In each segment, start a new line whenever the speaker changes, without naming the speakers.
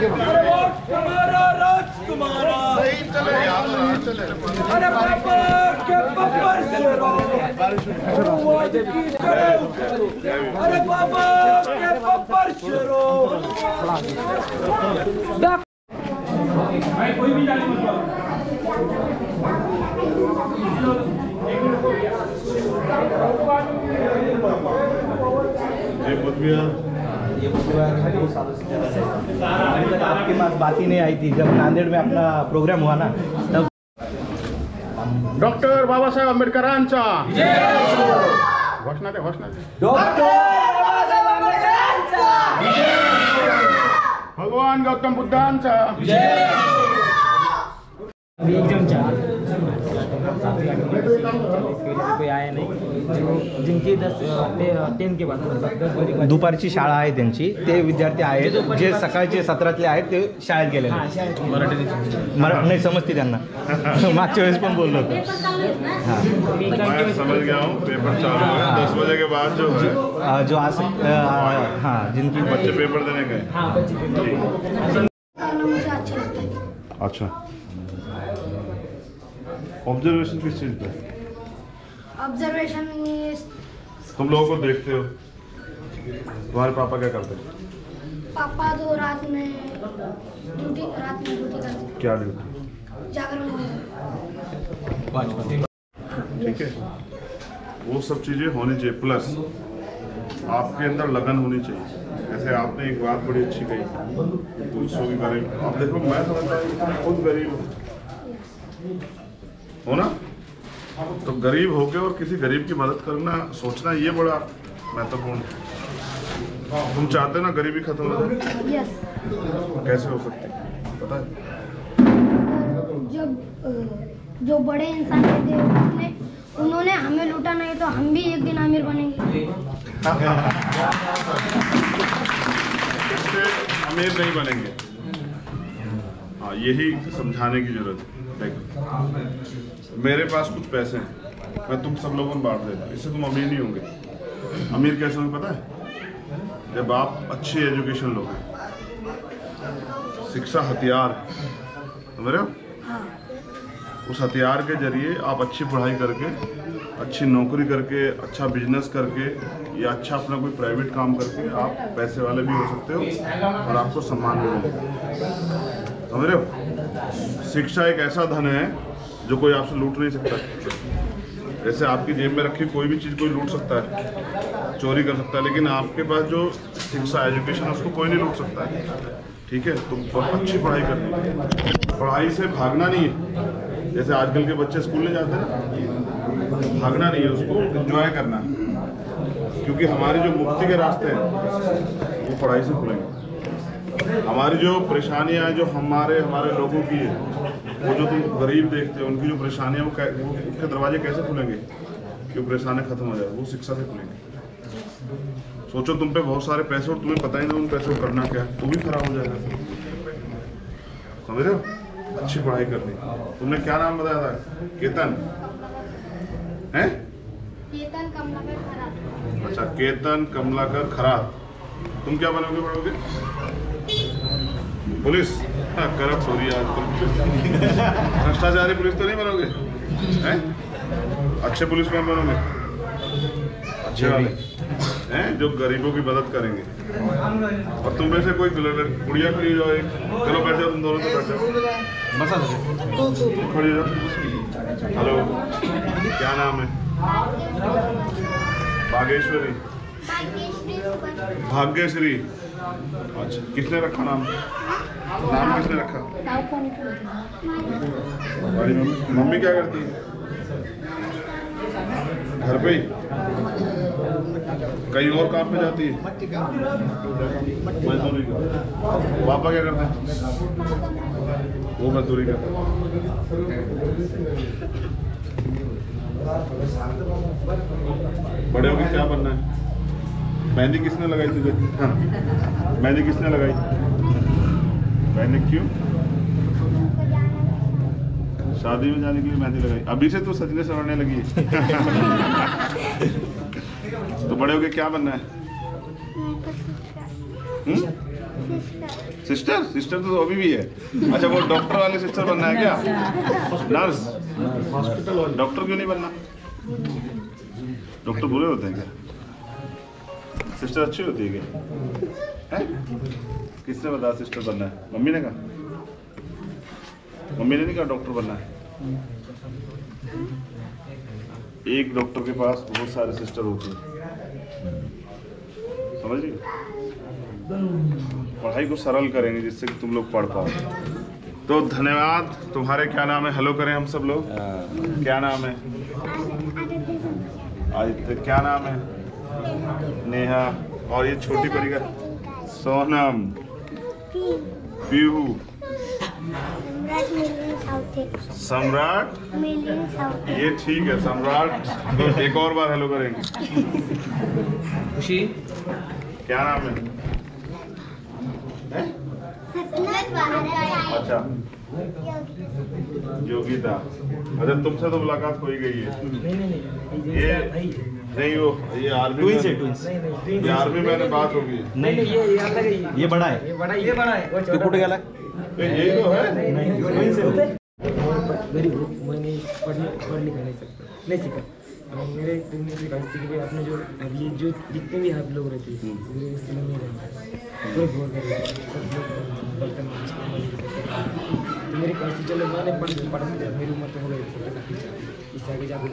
हमारा राजकुमारा नहीं चले अरे पापा के पप्पर अरे पापा के पप्पर कोई भी जाने मत
ये आपके पास बात ही नहीं आई थी जब नांदेड़ में अपना प्रोग्राम हुआ ना तब।
डॉक्टर बाबासाहेब आंबेडकरांचा घोषणा दे भगवान गौतम बुद्धांचा
कोई आया नहीं जिनकी 10 के बाद
दुपारची शाळा आहे त्यांची ते विद्यार्थी आहेत जे सकाळचे 17तले आहेत ते शाळेत गेले नाही समजते त्यांना मागच्या वेळेस पण बोललो होतो।
मैं समझ गया हूँ पेपर चालू है 10 बजे के बाद जो है
जो आज हाँ जिनकी
बच्चे पेपर देने गए। अच्छा ऑब्जर्वेशन किस चीज पे?
ऑब्जर्वेशन
तुम लोगों को देखते हो तुम्हारे पापा क्या करते हैं?
पापा तो रात में ड्यूटी करते।
क्या ड्यूटी?
जागरण।
ठीक है वो सब चीजें होनी चाहिए प्लस आपके अंदर लगन होनी चाहिए। ऐसे आपने एक बात बड़ी अच्छी कही दूसरों की गरीब आप देखो मैं समझता हूँ खुद गरीब हो ना तो गरीब होके और किसी गरीब की मदद करना सोचना ये बड़ा महत्वपूर्ण है। तुम चाहते हो ना गरीबी खत्म हो जाए?
यस।
कैसे हो सकती पता है?
जब जो बड़े इंसान थे उन्होंने हमें लूटा नहीं तो हम भी एक दिन अमीर बनेंगे।
अमीर नहीं बनेंगे हाँ यही समझाने की जरूरत है। देखो मेरे पास कुछ पैसे हैं मैं तुम सब लोगों को बांट देता इससे तुम अमीर नहीं होंगे। अमीर कैसे होंगे पता है? जब आप अच्छी एजुकेशन लोगे शिक्षा हथियार समझ रहे हो उस हथियार के जरिए आप अच्छी पढ़ाई करके अच्छी नौकरी करके अच्छा बिजनेस करके या अच्छा अपना कोई प्राइवेट काम करके आप पैसे वाले भी हो सकते हो और आपको सम्मान भी मिलेगा। समझ रहे हो? शिक्षा एक ऐसा धन है जो कोई आपसे लूट नहीं सकता। जैसे आपकी जेब में रखी कोई भी चीज़ कोई लूट सकता है चोरी कर सकता है लेकिन आपके पास जो शिक्षा एजुकेशन है उसको कोई नहीं लूट सकता है। ठीक है तुम अच्छी पढ़ाई करनी है पढ़ाई से भागना नहीं है। जैसे आजकल के बच्चे स्कूल नहीं जाते ना भागना नहीं है उसको एंजॉय करना है क्योंकि हमारे जो मुक्ति के रास्ते हैं वो पढ़ाई से खुलेंगे। हमारी जो परेशानियां जो हमारे लोगों की है वो जो तुम गरीब देखते हो उनकी जो परेशानियां वो उसके दरवाजे कैसे खुलेंगे कि परेशानियां खत्म हो जाए वो शिक्षा से खुलेंगे। सोचो तुम पे बहुत सारे पैसे और तुम्हें पता ही नहीं उन पैसों को करना क्या है तो भी खराब हो जाएगा। समझ रहे हो? अच्छी पढ़ाई करनी। तुमने क्या नाम बताया था? केतन है?
केतन कमलाकर खरात।
अच्छा केतन कमलाकर खरात। तुम क्या बनोगे पढ़ोगे? पुलिस? करप्ट हो रही है आजकल भ्रष्टाचारी पुलिस तो नहीं बनोगे हैं? अच्छे पुलिसमैन बनोगे अच्छे वाले हैं जो गरीबों की मदद करेंगे। और तुम में से कोई गुड़िया खड़ी जाओ एक चलो बैठ जाओ तुम दोनों तो बैठ जाओ बसा खड़ी जाओ। हेलो क्या नाम है? भाग्यश्वरी भाग्यश्री। अच्छा किसने रखा नाम किसने रखा? मम्मी क्या करती है? घर पे ही कहीं और काम पे जाती है? मजदूरी का। पापा क्या करते हैं? वो मजदूरी करते हैं। बड़े होके क्या बनना है? मेहंदी किसने लगाई तुझे? हाँ मेहंदी किसने लगाई? मैंने क्यों? शादी में जाने के लिए मेहंदी लगाई। अभी से तो सजने संवरने लगी है। तो बड़े होके क्या बनना है? सिस्टर सिस्टर तो अभी भी है। अच्छा, वो डॉक्टर वाली सिस्टर बनना है क्या? नर्स, हॉस्पिटल वाली। डॉक्टर क्यों नहीं बनना? डॉक्टर बुरे होते हैं क्या? सिस्टर अच्छी होती है क्या? है? किसने बताया सिस्टर बनना है? मम्मी ने कहा? मम्मी ने नहीं कहा डॉक्टर बनना है? एक डॉक्टर के पास बहुत सारे सिस्टर होते हैं, समझ रही? पढ़ाई को सरल करेंगे जिससे कि तुम लोग पढ़ पाओ। तो धन्यवाद। तुम्हारे क्या नाम है? हेलो करें हम सब लोग। क्या नाम है? आदित्य। क्या नाम है? नेहा। और ये छोटी परी का? सोनम। पीहू। सम्राट। ये ठीक है, सम्राट। तो एक और बार हेलो करेंगे।
खुशी।
क्या नाम है? अच्छा, योगिता। अच्छा, तुमसे तो मुलाकात हो ही गई है। ये नहीं, वो ये आर्मी में, ये आर्मी में बात होगी।
नहीं ये अलग है।
ये बड़ा है,
ये बड़ा है। वो
तू कुठे गेला?
यही तो है।
गरीब हूँ, मैंने पढ़ लिखा नहीं सकता, नहीं सीखा। मेरे सीखी कि अपने जो अभी जो जितने भी आप लोग रहते हैं मेरे इसलिए नहीं रहना कोई बोल कर सब लोग बर्तन तो मेरी कैसी चलो मैंने पढ़ मेरी उम्र तो हो गई इससे आगे जाकर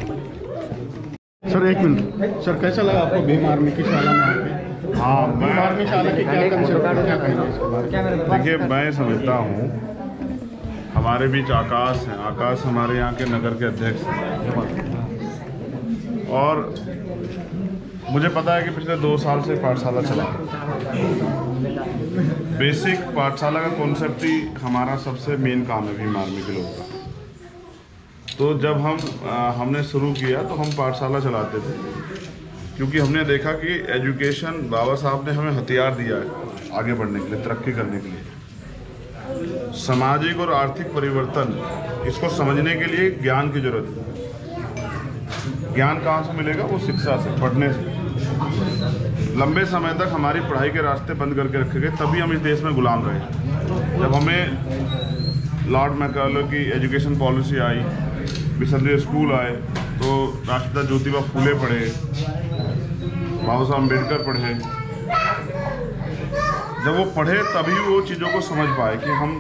सर एक मिनट सर, कैसा लगा आपको भीम आर्मी की शाला में आके?
हाँ,
भीम आर्मी शाला की क्या कंसेप्ट, क्या कहेंगे इसके बारे में?
देखिए, मैं समझता हूँ हमारे बीच आकाश है। आकाश हमारे यहाँ के नगर के अध्यक्ष हैं और मुझे पता है कि पिछले 2 साल से पाठशाला चला। बेसिक पाठशाला का कॉन्सेप्ट ही हमारा सबसे मेन काम है भीम आर्मी के लोगों का। तो जब हमने शुरू किया तो हम पाठशाला चलाते थे, क्योंकि हमने देखा कि एजुकेशन, बाबा साहब ने हमें हथियार दिया है आगे बढ़ने के लिए, तरक्की करने के लिए। सामाजिक और आर्थिक परिवर्तन, इसको समझने के लिए ज्ञान की जरूरत है। ज्ञान कहाँ से मिलेगा? वो शिक्षा से, पढ़ने से। लंबे समय तक हमारी पढ़ाई के रास्ते बंद करके रखे गए, तभी हम इस देश में गुलाम रहे। जब हमें लॉर्ड मैकाले की एजुकेशन पॉलिसी आई, मिशनरी स्कूल आए, तो राष्ट्रपिता ज्योतिबा फूले पढ़े, बाबा साहब अम्बेडकर पढ़े। जब वो पढ़े तभी वो चीज़ों को समझ पाए कि हम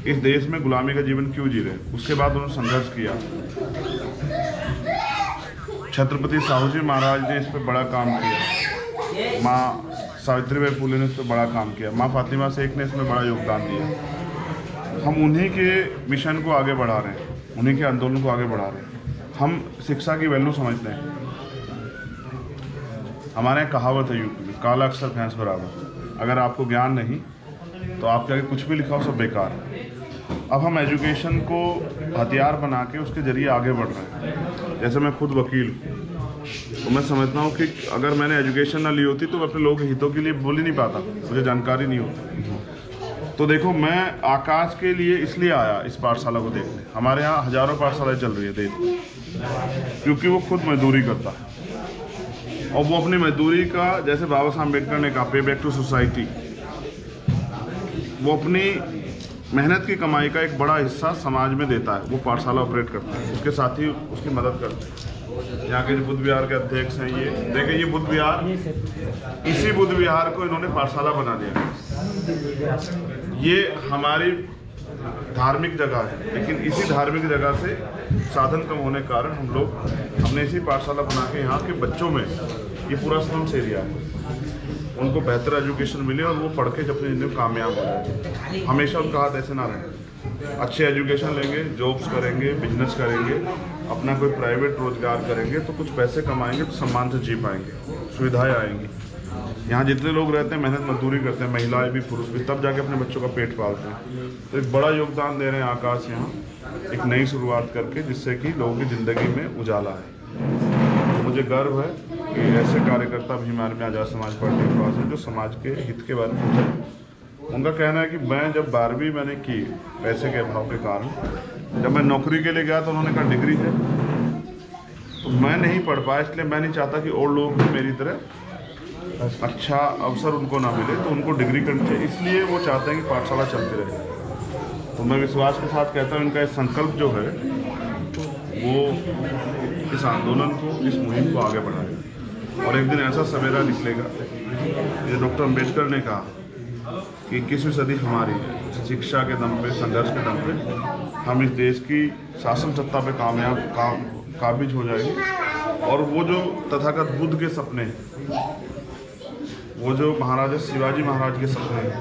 इस देश में गुलामी का जीवन क्यों जी रहे। उसके बाद उन्होंने संघर्ष किया। छत्रपति साहू जी महाराज ने इस पर बड़ा काम किया, माँ सावित्रीबाई फुले ने इस पर बड़ा काम किया, माँ फातिमा शेख ने इसमें बड़ा योगदान दिया। हम उन्हीं के मिशन को आगे बढ़ा रहे हैं, उन्हीं के आंदोलन को आगे बढ़ा रहे हैं। हम शिक्षा की वैल्यू समझते हैं। हमारे यहाँ कहावत है यूपी में, काला अक्षर भैंस बराबर। अगर आपको ज्ञान नहीं तो आपके आगे कुछ भी लिखा हो सब बेकार है। अब हम एजुकेशन को हथियार बना के उसके जरिए आगे बढ़ रहे हैं। जैसे मैं खुद वकील हूँ, तो मैं समझता हूँ कि अगर मैंने एजुकेशन ना ली होती तो मैं अपने लोगों के हितों के लिए बोल ही नहीं पाता, मुझे जानकारी नहीं होती। तो देखो, मैं आकाश के लिए इसलिए आया इस पाठशाला को देखने। हमारे यहाँ हजारों पाठशालाएँ चल रही है देश में, क्योंकि वो खुद मजदूरी करता है और वो अपनी मजदूरी का, जैसे बाबा साहब अम्बेडकर ने कहा, पे बैक टू सोसाइटी, वो अपनी मेहनत की कमाई का एक बड़ा हिस्सा समाज में देता है। वो पाठशाला ऑपरेट करता है, उसके साथ ही उसकी मदद करते हैं। यहाँ के जो बुद्ध विहार के अध्यक्ष हैं, ये देखिए, ये बुद्ध विहार, इसी बुद्ध विहार को इन्होंने पाठशाला बना दिया। ये हमारी धार्मिक जगह है, लेकिन इसी धार्मिक जगह से साधन कम होने के कारण हमने इसी पाठशाला बना के यहाँ के बच्चों में, ये पूरा स्लम्स एरिया है, उनको बेहतर एजुकेशन मिले और वो पढ़ के अपनी जिंदगी में कामयाब हो जाए। हमेशा उनका हाथ ऐसे ना रहे। अच्छे एजुकेशन लेंगे, जॉब्स करेंगे, बिजनेस करेंगे, अपना कोई प्राइवेट रोजगार करेंगे तो कुछ पैसे कमाएंगे तो सम्मान से जी पाएंगे, सुविधाएं आएंगी। यहाँ जितने लोग रहते हैं, मेहनत मजदूरी करते हैं, महिलाएं भी पुरुष भी, तब जाके अपने बच्चों का पेट पालते हैं। तो एक बड़ा योगदान दे रहे हैं आकाश यहाँ, एक नई शुरुआत करके, जिससे कि लोगों की ज़िंदगी में उजाला है। तो मुझे गर्व है कि ऐसे कार्यकर्ता भीम आर्मी आज़ाद समाज पार्टी के पास है जो समाज के हित के बारे में सोचें। उनका कहना है कि मैं जब 12वीं मैंने की पैसे के अभाव के कारण, जब मैं नौकरी के लिए गया तो उन्होंने कहा डिग्री है, तो मैं नहीं पढ़ पाया, इसलिए मैं नहीं चाहता कि और लोग भी मेरी तरह अच्छा अवसर उनको ना मिले, तो उनको डिग्री करनी चाहिए। इसलिए वो चाहते हैं कि पाठशाला चलती रहे। तो मैं विश्वास के साथ कहता हूँ, इनका ये संकल्प जो है वो इस आंदोलन को, इस मुहिम को आगे बढ़ाएगा। और एक दिन ऐसा सवेरा निकलेगा, ये डॉक्टर अम्बेडकर ने कहा कि 21वीं सदी हमारी शिक्षा के दम पे, संघर्ष के दम पे हम इस देश की शासन सत्ता पे काबिज हो जाएंगे। और वो जो तथागत बुद्ध के सपने हैं, वो जो महाराजा शिवाजी महाराज के सपने हैं,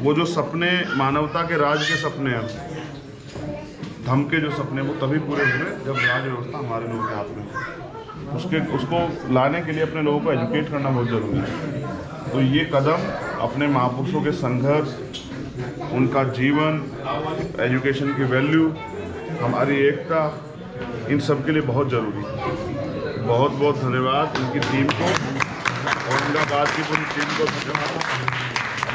वो जो सपने मानवता के राज के सपने हैं, धर्म के जो सपने, वो तभी पूरे हुए जब राज व्यवस्था हमारे लोगों के हाथ में है। उसको लाने के लिए अपने लोगों को एजुकेट करना बहुत ज़रूरी है। तो ये कदम अपने महापुरुषों के संघर्ष, उनका जीवन, एजुकेशन की वैल्यू, हमारी एकता, इन सब के लिए बहुत ज़रूरी है। बहुत बहुत धन्यवाद इनकी टीम को और अहमदाबाद की पूरी टीम को धन्यवाद।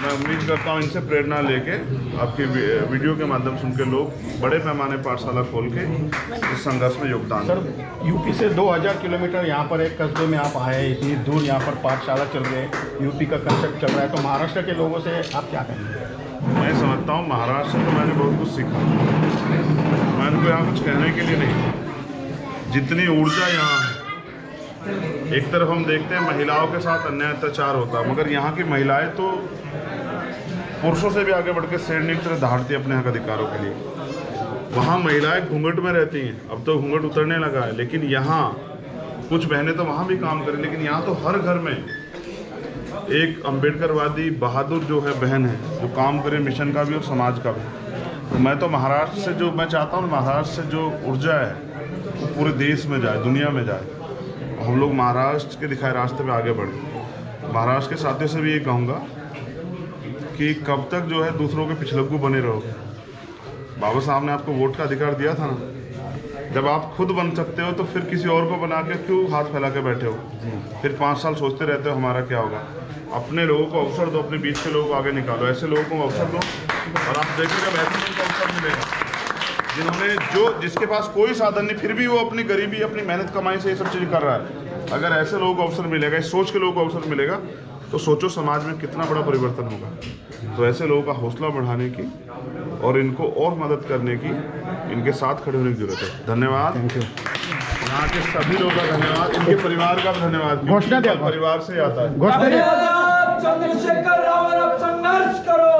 मैं उम्मीद करता हूँ इनसे प्रेरणा लेके आपके वीडियो के माध्यम से उनके लोग बड़े पैमाने पाठशाला खोल के इस संघर्ष में योगदान
सर, यूपी से 2000 किलोमीटर यहाँ पर एक कस्बे में आप आए, इतनी दूर यहाँ पर पाठशाला चल रहे, यूपी का कंसेप्ट चल रहा है, तो महाराष्ट्र के लोगों से आप क्या कहेंगे?
मैं समझता हूँ महाराष्ट्र से तो मैंने बहुत कुछ सीखा। मैं उनको यहाँ कुछ कहने के लिए नहीं, जितनी ऊर्जा यहाँ है, एक तरफ हम देखते हैं महिलाओं के साथ अन्याय अत्याचार होता है, मगर यहाँ की महिलाएं तो पुरुषों से भी आगे बढ़ के शेरनी की तरह दहाड़ती है अपने हक अधिकारों के लिए। वहाँ महिलाएं घूंघट में रहती हैं, अब तो घूंघट उतरने लगा है, लेकिन यहाँ कुछ बहनें तो वहाँ भी काम करें, लेकिन यहाँ तो हर घर में एक अम्बेडकरवादी बहादुर जो है बहन है, जो काम करे मिशन का भी और समाज का भी। तो मैं तो महाराष्ट्र से जो मैं चाहता हूँ, महाराष्ट्र से जो ऊर्जा है वो पूरे देश में जाए, दुनिया में जाए। हम लोग महाराष्ट्र के दिखाए रास्ते पे आगे बढ़े। महाराष्ट्र के साथियों से भी ये कहूँगा कि कब तक जो है दूसरों के पिछलग्गू बने रहोगे। बाबा साहब ने आपको वोट का अधिकार दिया था ना, जब आप खुद बन सकते हो तो फिर किसी और को बना के क्यों हाथ फैला के बैठे हो? फिर 5 साल सोचते रहते हो हमारा क्या होगा। अपने लोगों को अवसर दो, अपने बीच के लोगों को आगे निकालो, ऐसे लोगों को अवसर दो और आप देखिए जब ऐसे लोगों को अवसर मिलेगा जिन्होंने जिसके पास कोई साधन नहीं, फिर भी वो अपनी गरीबी, अपनी मेहनत कमाई से ये सब चीज़ कर रहा है। अगर ऐसे लोगों को अवसर मिलेगा, इस सोच के लोगों को अवसर मिलेगा, तो सोचो समाज में कितना बड़ा परिवर्तन होगा। तो ऐसे लोगों का हौसला बढ़ाने की और इनको और मदद करने की, इनके साथ खड़े होने की जरूरत है। धन्यवाद।
Thank you.
यहाँ के सभी लोगों का धन्यवाद, इनके परिवार का भी धन्यवाद।
घोषणा दिया,
परिवार से आता है।
घोषणा दिया।
चंद्रशेखर रावल, अब संघर्ष करो।